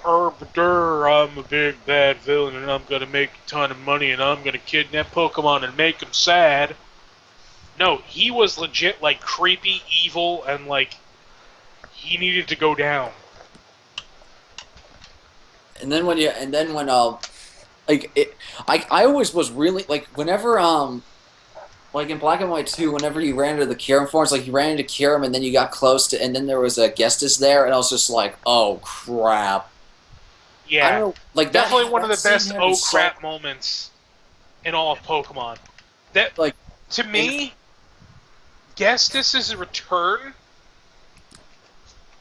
I'm a big bad villain and I'm gonna make a ton of money and I'm gonna kidnap Pokemon and make them sad. No, he was legit like creepy, evil, and like he needed to go down. And then when like I always was really like whenever like in Black and White 2, whenever you ran into the Kirim forms, like you ran into Kirim and then you got close to, and then there was a Gestas there, and I was just like, oh crap. I don't Yeah, know, like definitely one of that the scene best had me oh so crap moments in all of Pokemon. That like to in me, Gestas' return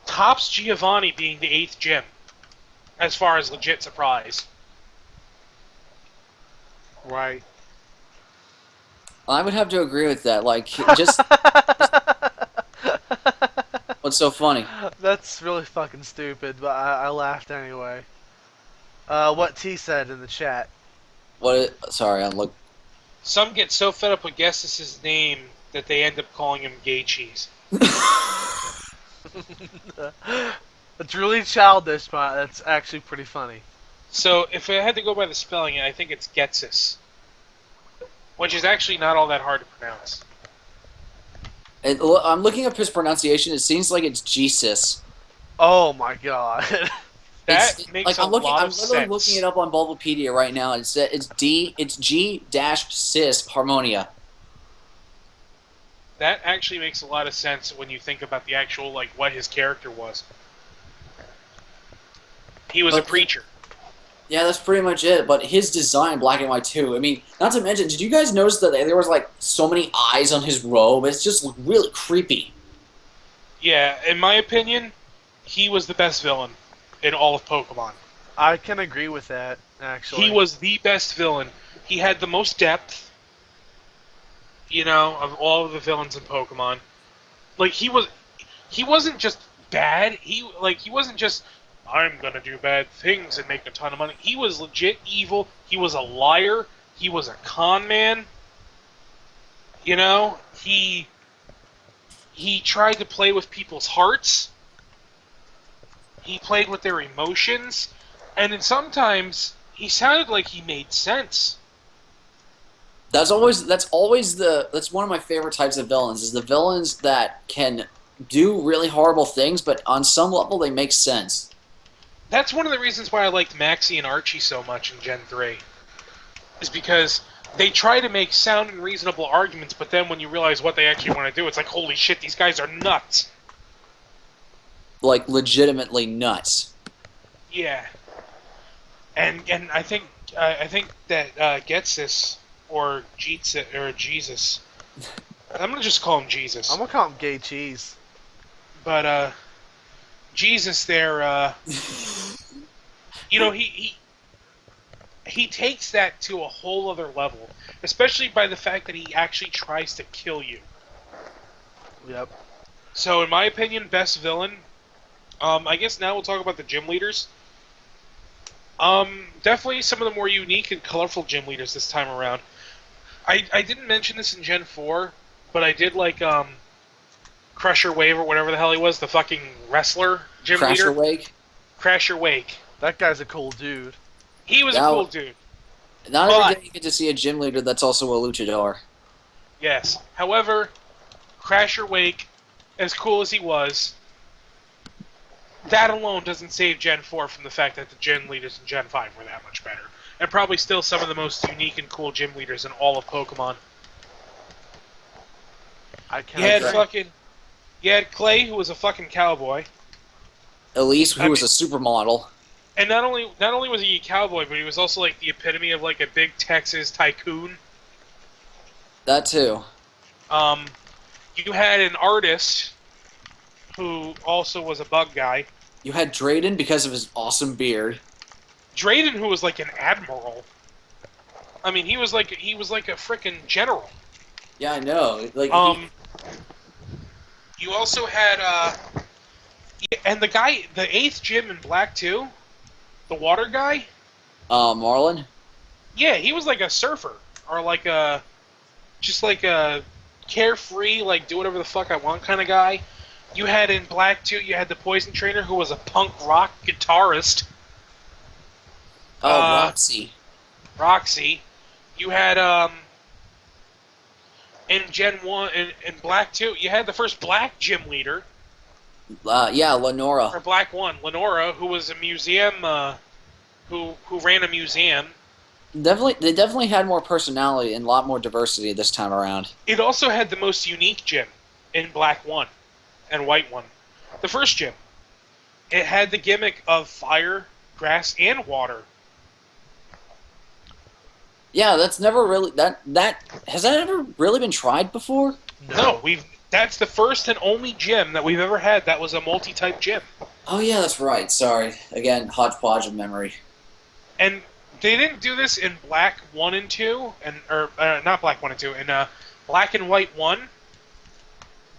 tops Giovanni being the 8th gym as far as legit surprise. Right. I would have to agree with that. Like just what's so funny? That's really fucking stupid, but I laughed anyway. What T said in the chat. Sorry, I'm look. Some get so fed up with Gestas' name that they end up calling him Gay Cheese. It's really childish, but that's actually pretty funny. So if I had to go by the spelling, I think it's Getsis, which is actually not all that hard to pronounce. I'm looking up his pronunciation. It seems like it's Jesus. Oh my god. That Like makes a lot I'm of literally looking it sense. up on Bulbapedia right now, and it's G dash cis Harmonia. That actually makes a lot of sense when you think about the actual like what his character was. He was a But preacher. yeah, that's pretty much it. But his design, Black and White 2. I mean, not to mention, did you guys notice that there was like so many eyes on his robe? It's just really creepy. Yeah, in my opinion, he was the best villain in all of Pokemon. I can agree with that, He actually. was the best villain. He had the most depth, of all of the villains in Pokemon. Like he wasn't just bad. He wasn't just I'm gonna do bad things and make a ton of money. He was legit evil. He was a liar. He was a con man. He tried to play with people's hearts. He played with their emotions, and then sometimes he sounded like he made sense. That's one of my favorite types of villains is the villains that can do really horrible things, but on some level they make sense. That's one of the reasons why I liked Maxie and Archie so much in Gen 3. Is because they try to make sound and reasonable arguments, but then when you realize what they actually want to do, it's like, holy shit, these guys are nuts. Like legitimately nuts. Yeah, and I think that gets this or Jesus. I'm gonna just call him I'm Jesus, gonna call him gay cheese. but Jesus there, he takes that to a whole other level, especially by the fact that he actually tries to kill you. Yep. So, in my opinion, best villain. I guess now we'll talk about the gym leaders. Definitely some of the more unique and colorful gym leaders this time around. I didn't mention this in Gen 4, but I did like Crusher Wave or whatever the hell he was, the fucking wrestler gym Crasher leader. Wake. Crasher Wake. That guy's a cool dude. He was a cool Now, dude. not every But, day you get to see a gym leader that's also a luchador. yes. However, Crasher Wake, as cool as he was, that alone doesn't save Gen 4 from the fact that the gym leaders in Gen 5 were that much better. And probably still some of the most unique and cool gym leaders in all of Pokemon. I can You had Like agree. fucking you had Clay, who was a fucking cowboy. Elise, I who was mean, a supermodel. and not only was he a cowboy, but he was also like the epitome of like a big Texas tycoon. That too. Um, you had an artist who also was a bug guy. You had Drayden because of his awesome beard. Drayden, who was like an admiral. I mean, he was like a freaking general. Yeah, I know. Like he, Um, you also had and the guy, the eighth gym in Black too, the water guy. Marlin. Yeah, he was like a surfer or like a just like a carefree, like do whatever the fuck I want kind of guy. You had in Black too. You had the Poison Trainer, who was a punk rock guitarist. Oh, Uh, Roxy. Roxy. You had In Gen 1 and Black 2, you had the first black gym leader, Yeah, Lenora. or Black 1, Lenora, who was a museum, who ran a museum. They definitely had more personality and a lot more diversity this time around. It also had the most unique gym in Black 1 and White 1. The first gym. It had the gimmick of fire, grass, and water. Yeah, that's never really that has that ever really been tried before? No, that's the first and only gym that we've ever had that was a multi-type gym. Oh yeah, that's right. Sorry. Again, hodgepodge of memory. And they didn't do this in Black 1 and 2, or not Black 1 and 2, in Black and White 1,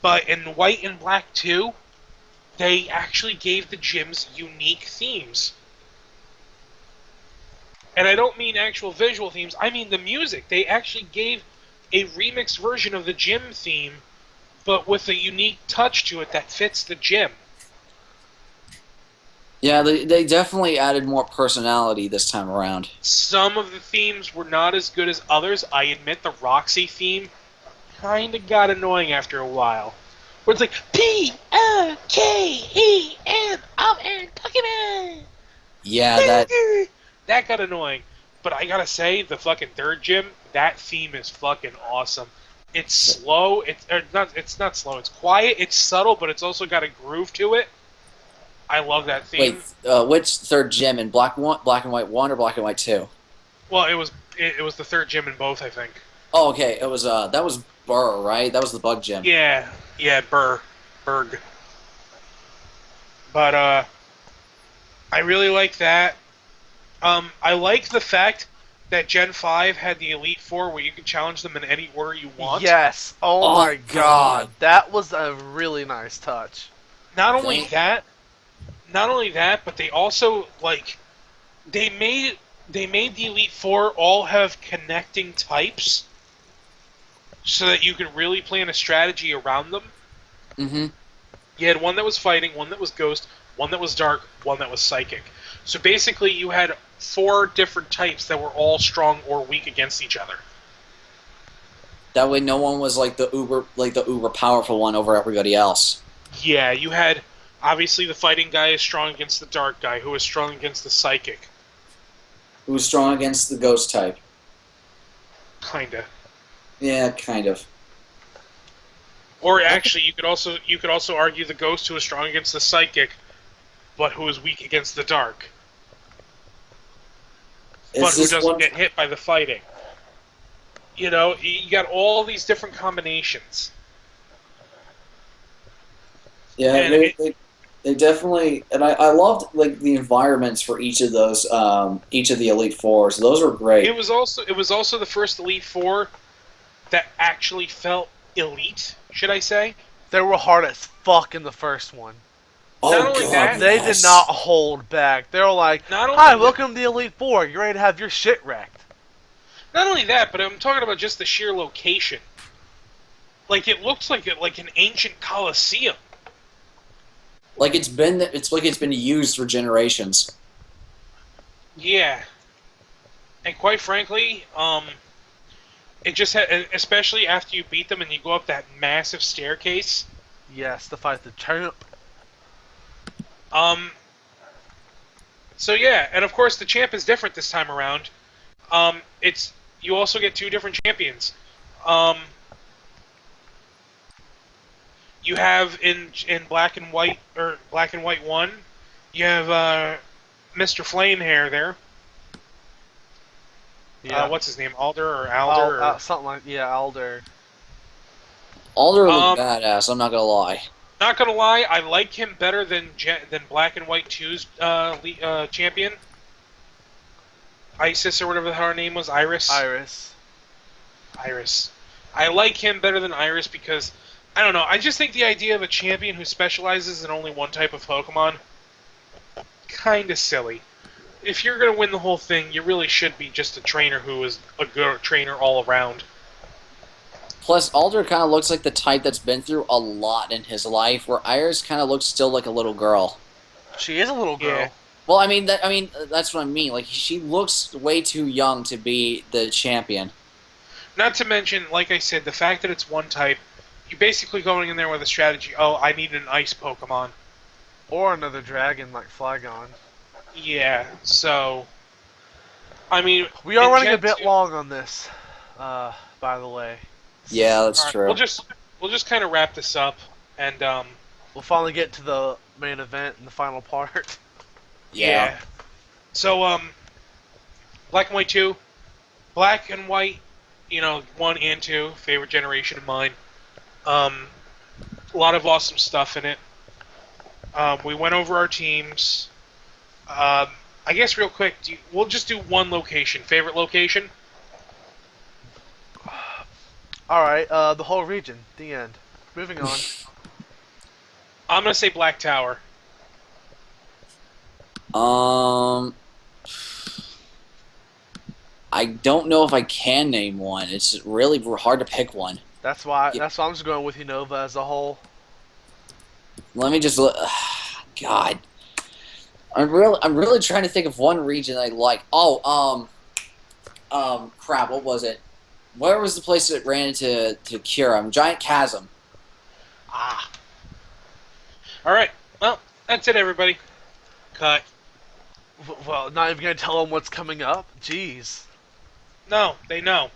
but in White and Black 2, they actually gave the gyms unique themes. And I don't mean actual visual themes, I mean the music. They actually gave a remixed version of the gym theme, but with a unique touch to it that fits the gym. Yeah, they definitely added more personality this time around. Some of the themes were not as good as others. I admit the Roxy theme kind of got annoying after a while. Where it's like, P-O-K-E-M, I'm in Pokemon! Yeah, that That got annoying. But I gotta say, the fucking third gym, that theme is fucking awesome. It's slow. It's not slow. It's quiet. It's subtle, but it's also got a groove to it. I love that wait, theme. which third gym in Black and White 1 or Black and White 2? Well, it was the third gym in both, I think. Oh, okay. It was that was Burr, right? That was the bug gym. Yeah, yeah, Berg. But I really like that. I like the fact that Gen 5 had the Elite Four where you can challenge them in any order you want. Yes. Oh, Oh my God. god. That was a really nice touch. Not only Thank that, but they also they made they made the Elite Four all have connecting types, so that you could really plan a strategy around them. Mm-hmm. You had one that was fighting, one that was ghost, one that was dark, one that was psychic. So basically, you had 4 different types that were all strong or weak against each other. That way, no one was like the uber powerful one over everybody else. Yeah, you had obviously the fighting guy is strong against the dark guy, who is strong against the psychic. Who was strong against the ghost type? Kinda. Yeah, kind of. Or actually, you could also argue the ghost who is strong against the psychic, but who is weak against the dark, but Is who this doesn't one? get hit by the fighting. You got all these different combinations. Yeah, And they definitely, and I loved like the environments for each of the Elite Fours. Those were great. it was also the first Elite Four that actually felt elite, should I say? They were hard as fuck in the first one. Not Oh only God, that, They did not yes. hold back. They were like, not "Hi, only that, welcome to the Elite Four. You're ready to have your shit wrecked." not only that, but I'm talking about just the sheer location. Like it looks like an ancient coliseum. It's like it's been used for generations. Yeah, and quite frankly, it just had, especially after you beat them and you go up that massive staircase. Yes, to fight the turnip. Um, so yeah, and of course the champ is different this time around. It's you also get 2 different champions. Um, you have in Black and White or Black and White 1, you have Mr. Flamehair there. Yeah. What's his name? Alder or Alder or Something like Alder. Alder looked um. badass. I'm not gonna lie. Not gonna lie, I like him better than Black and White 2's champion, Isis or whatever her name was, Iris. Iris. Iris. I like him better than Iris because I don't know. I just think the idea of a champion who specializes in only one type of Pokemon kind of silly. If you're gonna win the whole thing, you really should be just a trainer who is a good trainer all around. Plus, Alder kind of looks like the type that's been through a lot in his life, where Iris kind of looks still like a little girl. She is a little girl. Yeah. Well, I mean that's what I mean. Like she looks way too young to be the champion. Not to mention, like I said, the fact that it's one type, you're basically going in there with a strategy. Oh, I need an ice Pokemon. Or another dragon like Flygon. Yeah. So, I mean, We are in running a Gen bit 2, long on this, by the way. Yeah, that's all right, we'll true. just kind of wrap this up, and We'll finally get to the main event and the final part. Yeah. yeah. So, Black and White 2, Black and White, 1 and 2, favorite generation of mine. Um, a lot of awesome stuff in it. We went over our teams. Um, I guess real quick, we'll just do one location. Favorite location? Alright, the whole region. The end. Moving on. I'm gonna say Black Tower. Um, I don't know if I can name one. It's really hard to pick one. Yeah, That's why I'm just going with Unova as a whole. let me just look. God, I'm really trying to think of one region I like. Oh, crap. What was it? Where was the place that ran into Cura? Giant Chasm. Ah. All right. Well, that's it, everybody. Cut. Well, not even gonna tell them what's coming up. Jeez. No, they know.